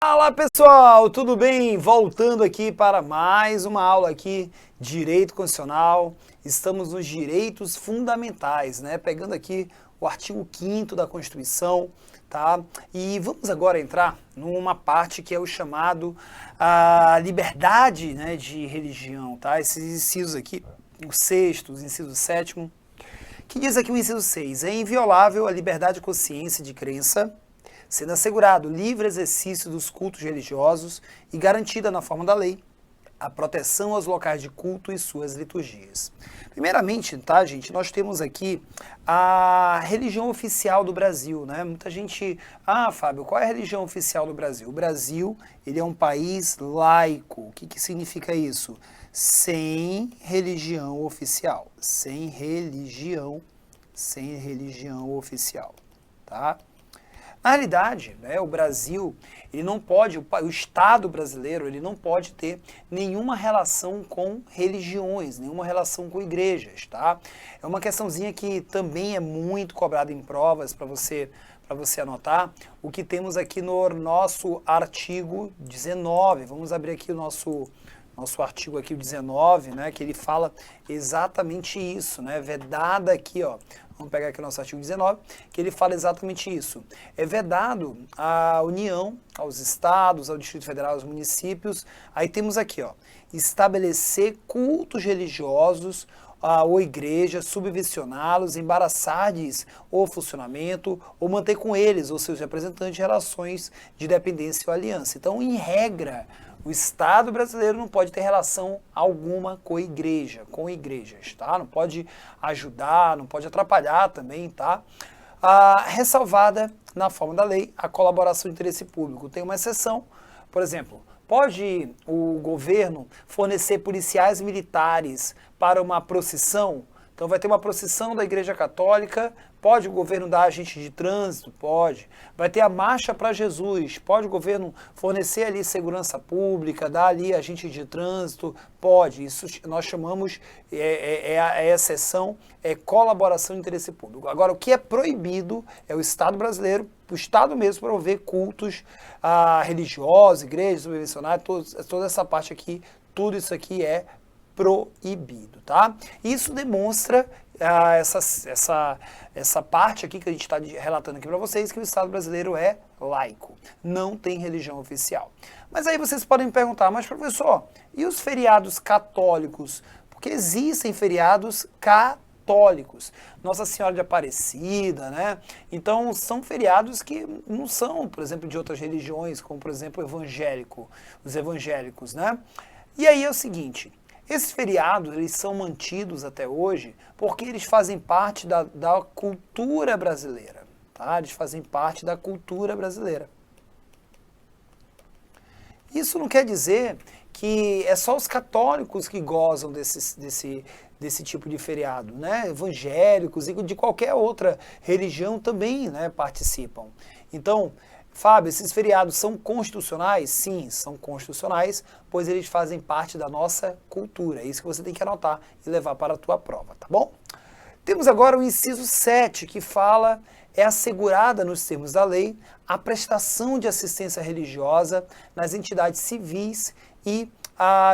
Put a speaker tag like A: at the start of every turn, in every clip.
A: Fala pessoal, tudo bem? Voltando aqui para mais uma aula aqui, Direito Constitucional. Estamos nos direitos fundamentais, né? Pegando aqui o artigo 5º da Constituição, tá? E vamos agora entrar numa parte que é o chamado a liberdade, né, de religião, tá? Esses incisos aqui, o sexto, o inciso sétimo, que diz aqui o inciso 6, é inviolável a liberdade de consciência e de crença, sendo assegurado o livre exercício dos cultos religiosos e garantida na forma da lei a proteção aos locais de culto e suas liturgias. Primeiramente, tá, gente, nós temos aqui a religião oficial do Brasil, né? Muita gente, Fábio, qual é a religião oficial do Brasil? O Brasil, ele é um país laico. O que que significa isso? Sem religião oficial, sem religião oficial, tá? Na realidade, né, o Brasil, ele não pode, o Estado brasileiro, ele não pode ter nenhuma relação com religiões, nenhuma relação com igrejas, tá? É uma questãozinha que também é muito cobrada em provas para você anotar, o que temos aqui no nosso artigo 19. Vamos abrir aqui o nosso artigo aqui, o 19, né, que ele fala exatamente isso, né, vedada aqui, ó, vamos pegar aqui o nosso artigo 19, que ele fala exatamente isso. É vedado à União, aos estados, ao Distrito Federal, aos municípios. Aí temos aqui, ó, estabelecer cultos religiosos ou igrejas, subvencioná-los, embaraçar-lhes o funcionamento ou manter com eles, ou seus representantes, relações de dependência ou aliança. Então, em regra, o Estado brasileiro não pode ter relação alguma com a igreja, com igrejas, tá? Não pode ajudar, não pode atrapalhar também, tá? Ressalvada na forma da lei a colaboração de interesse público. Tem uma exceção, por exemplo, pode o governo fornecer policiais militares para uma procissão? Então vai ter uma procissão da Igreja Católica, pode o governo dar agente de trânsito? Pode. Vai ter a Marcha para Jesus, pode o governo fornecer ali segurança pública, dar ali agente de trânsito? Pode. Isso nós chamamos, a exceção, é colaboração de interesse público. Agora, o que é proibido é o Estado brasileiro, o Estado mesmo, promover cultos religiosos, igrejas, subvencionárias, toda essa parte aqui, tudo isso aqui é proibido, tá? Isso demonstra essa parte aqui que a gente está relatando aqui para vocês, que o Estado brasileiro é laico, não tem religião oficial. Mas aí vocês podem me perguntar, mas professor, e os feriados católicos? Porque existem feriados católicos. Nossa Senhora de Aparecida, né? Então são feriados que não são, por exemplo, de outras religiões, como por exemplo os evangélicos, né? E aí é o seguinte, esses feriados, eles são mantidos até hoje porque eles fazem parte da cultura brasileira, tá? Eles fazem parte da cultura brasileira. Isso não quer dizer que é só os católicos que gozam desse tipo de feriado, né? Evangélicos e de qualquer outra religião também, né, participam. Então, Fábio, esses feriados são constitucionais? Sim, são constitucionais, pois eles fazem parte da nossa cultura. É isso que você tem que anotar e levar para a tua prova, tá bom? Temos agora o inciso 7, que fala, é assegurada nos termos da lei a prestação de assistência religiosa nas entidades civis e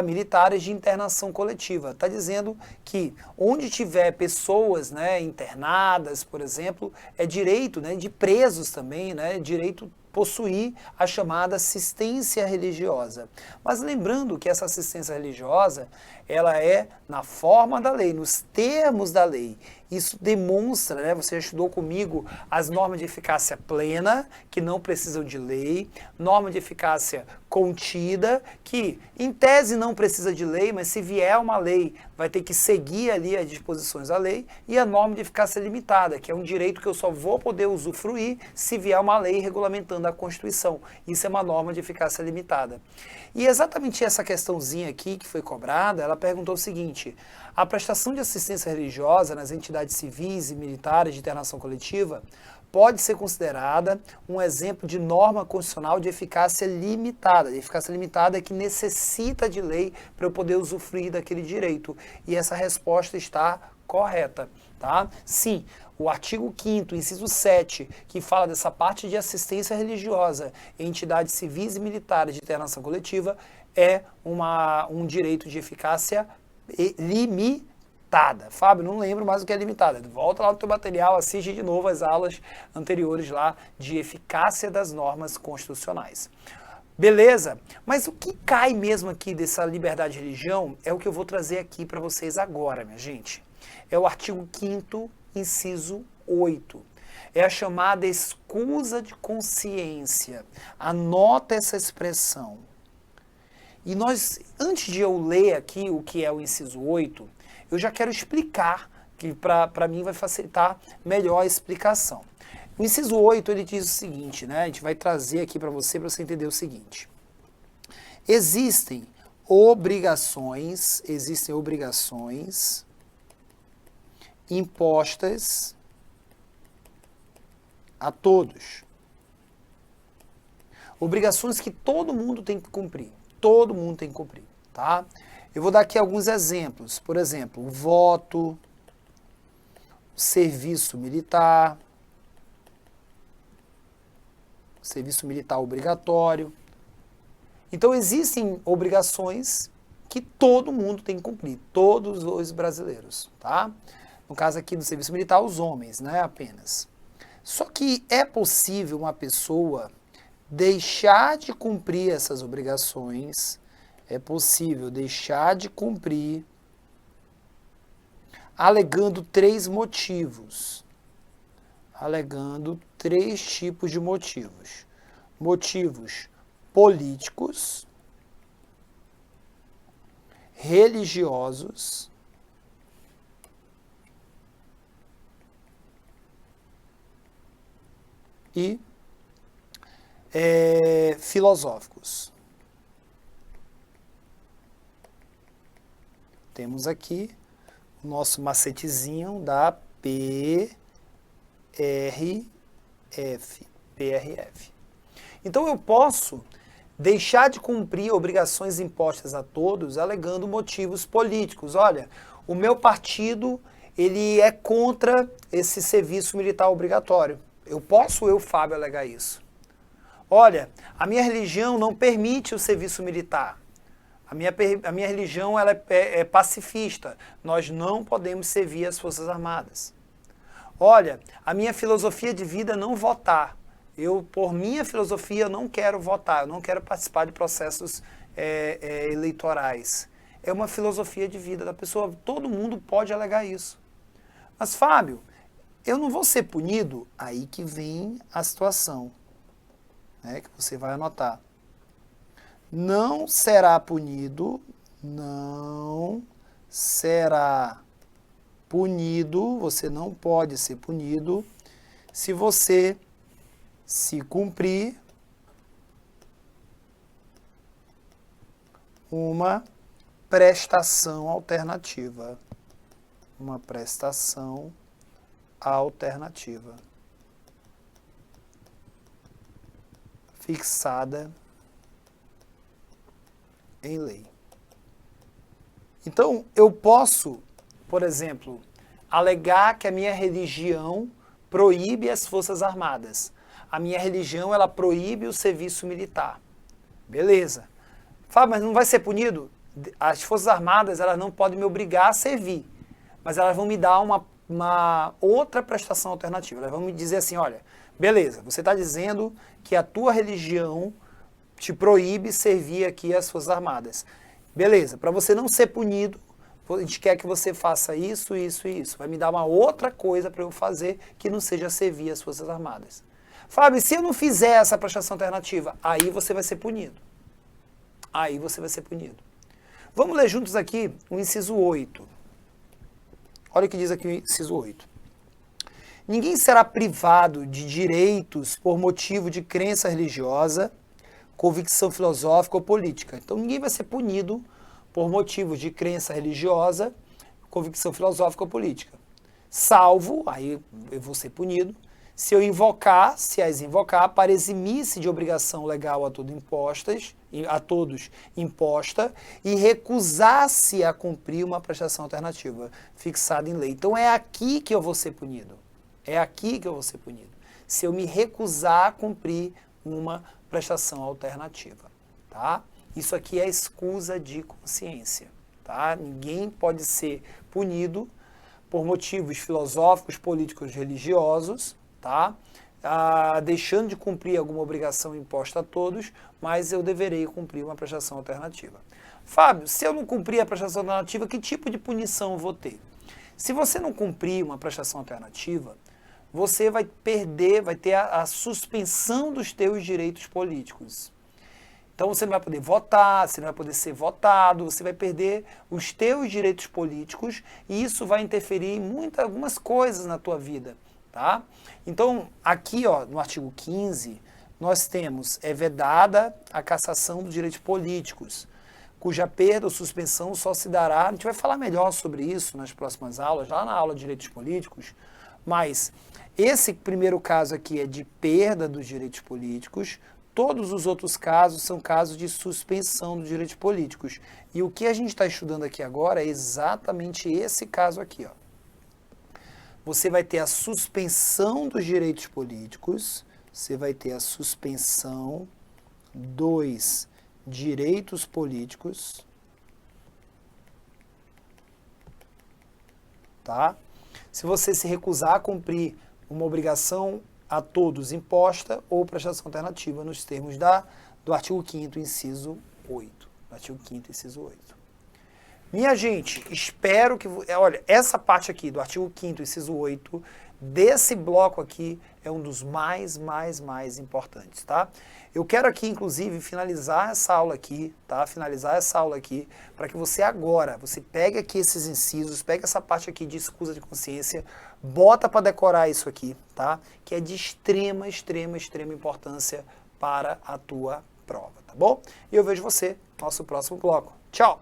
A: militares de internação coletiva. Está dizendo que onde tiver pessoas, né, internadas, por exemplo, é direito, né, de presos também, né, direito possuir a chamada assistência religiosa. Mas lembrando que essa assistência religiosa, ela é na forma da lei, nos termos da lei. Isso demonstra, né, você estudou comigo as normas de eficácia plena, que não precisam de lei, norma de eficácia contida, que em tese não precisa de lei, mas se vier uma lei, vai ter que seguir ali as disposições da lei, e a norma de eficácia limitada, que é um direito que eu só vou poder usufruir se vier uma lei regulamentando a Constituição. Isso é uma norma de eficácia limitada. E exatamente essa questãozinha aqui que foi cobrada, ela perguntou o seguinte, a prestação de assistência religiosa nas entidades civis e militares de internação coletiva pode ser considerada um exemplo de norma constitucional de eficácia limitada. De eficácia limitada é que necessita de lei para eu poder usufruir daquele direito. E essa resposta está correta, tá? Sim, o artigo 5º, inciso 7, que fala dessa parte de assistência religiosa em entidades civis e militares de internação coletiva, é um direito de eficácia limitada. Fábio, não lembro mais o que é limitada. Volta lá no teu material, assiste de novo as aulas anteriores lá de eficácia das normas constitucionais. Beleza? Mas o que cai mesmo aqui dessa liberdade de religião é o que eu vou trazer aqui para vocês agora, minha gente. É o artigo 5º, inciso 8. É a chamada escusa de consciência. Anota essa expressão. E nós, antes de eu ler aqui o que é o inciso 8, eu já quero explicar, que para mim vai facilitar melhor a explicação. O inciso 8, ele diz o seguinte, né? A gente vai trazer aqui para você entender o seguinte. Existem obrigações impostas a todos. Obrigações que todo mundo tem que cumprir. Todo mundo tem que cumprir, tá? Eu vou dar aqui alguns exemplos. Por exemplo, o voto, o serviço militar obrigatório. Então, existem obrigações que todo mundo tem que cumprir, todos os brasileiros, tá? No caso aqui do serviço militar, os homens, né, apenas. Só que é possível uma pessoa deixar de cumprir essas obrigações, alegando 3 motivos. Alegando 3 tipos de motivos. Motivos políticos, religiosos e filosóficos. Temos aqui o nosso macetezinho da PRF. Então eu posso deixar de cumprir obrigações impostas a todos alegando motivos políticos. Olha, o meu partido ele é contra esse serviço militar obrigatório. Eu, Fábio, alegar isso. Olha, a minha religião não permite o serviço militar. A minha religião ela é pacifista. Nós não podemos servir as Forças Armadas. Olha, a minha filosofia de vida é não votar. Por minha filosofia, não quero votar, eu não quero participar de processos eleitorais. É uma filosofia de vida da pessoa, todo mundo pode alegar isso. Mas, Fábio, eu não vou ser punido? Aí que vem a situação, né, que você vai anotar. Não será punido, você não pode ser punido se você se cumprir uma prestação alternativa. Uma prestação alternativa. Fixada em lei. Então, eu posso, por exemplo, alegar que a minha religião proíbe as Forças Armadas. A minha religião, ela proíbe o serviço militar. Beleza. Fábio, mas não vai ser punido? As Forças Armadas, elas não podem me obrigar a servir, mas elas vão me dar uma outra prestação alternativa. Elas vão me dizer assim, olha, beleza, você está dizendo que a tua religião te proíbe servir aqui as Forças Armadas. Beleza, para você não ser punido, a gente quer que você faça isso, isso e isso. Vai me dar uma outra coisa para eu fazer que não seja servir as Forças Armadas. Fábio, se eu não fizer essa prestação alternativa, aí você vai ser punido. Aí você vai ser punido. Vamos ler juntos aqui o inciso 8. Olha o que diz aqui o inciso 8. Ninguém será privado de direitos por motivo de crença religiosa, convicção filosófica ou política. Então ninguém vai ser punido por motivos de crença religiosa, convicção filosófica ou política. Salvo, aí eu vou ser punido, Se eu invocar, se as invocar, para eximir-se de obrigação legal a todos imposta e recusar-se a cumprir uma prestação alternativa fixada em lei. Então é aqui que eu vou ser punido. É aqui que eu vou ser punido. Se eu me recusar a cumprir uma prestação alternativa, tá? Isso aqui é escusa de consciência, tá? Ninguém pode ser punido por motivos filosóficos, políticos, religiosos, tá? Deixando de cumprir alguma obrigação imposta a todos, mas eu deverei cumprir uma prestação alternativa. Fábio, se eu não cumprir a prestação alternativa, que tipo de punição eu vou ter? Se você não cumprir uma prestação alternativa, você vai perder, vai ter a suspensão dos teus direitos políticos. Então você não vai poder votar, você não vai poder ser votado, você vai perder os teus direitos políticos e isso vai interferir em algumas coisas na tua vida, tá? Então aqui, ó, no artigo 15, nós temos, é vedada a cassação dos direitos políticos, cuja perda ou suspensão só se dará, a gente vai falar melhor sobre isso nas próximas aulas, lá na aula de direitos políticos, mas esse primeiro caso aqui é de perda dos direitos políticos, todos os outros casos são casos de suspensão dos direitos políticos. E o que a gente está estudando aqui agora é exatamente esse caso aqui, ó. Você vai ter a suspensão dos direitos políticos, você vai ter a suspensão dos direitos políticos, tá? Se você se recusar a cumprir uma obrigação a todos imposta ou prestação alternativa nos termos do artigo 5º, inciso 8. Artigo 5º, inciso 8. Minha gente, espero que... Olha, essa parte aqui do artigo 5º, inciso 8, desse bloco aqui, é um dos mais importantes, tá? Eu quero aqui, inclusive, finalizar essa aula aqui, tá? Finalizar essa aula aqui, para que você agora, você pegue aqui esses incisos, pegue essa parte aqui de escusa de consciência, bota para decorar isso aqui, tá? Que é de extrema importância para a tua prova, tá bom? E eu vejo você no nosso próximo bloco. Tchau!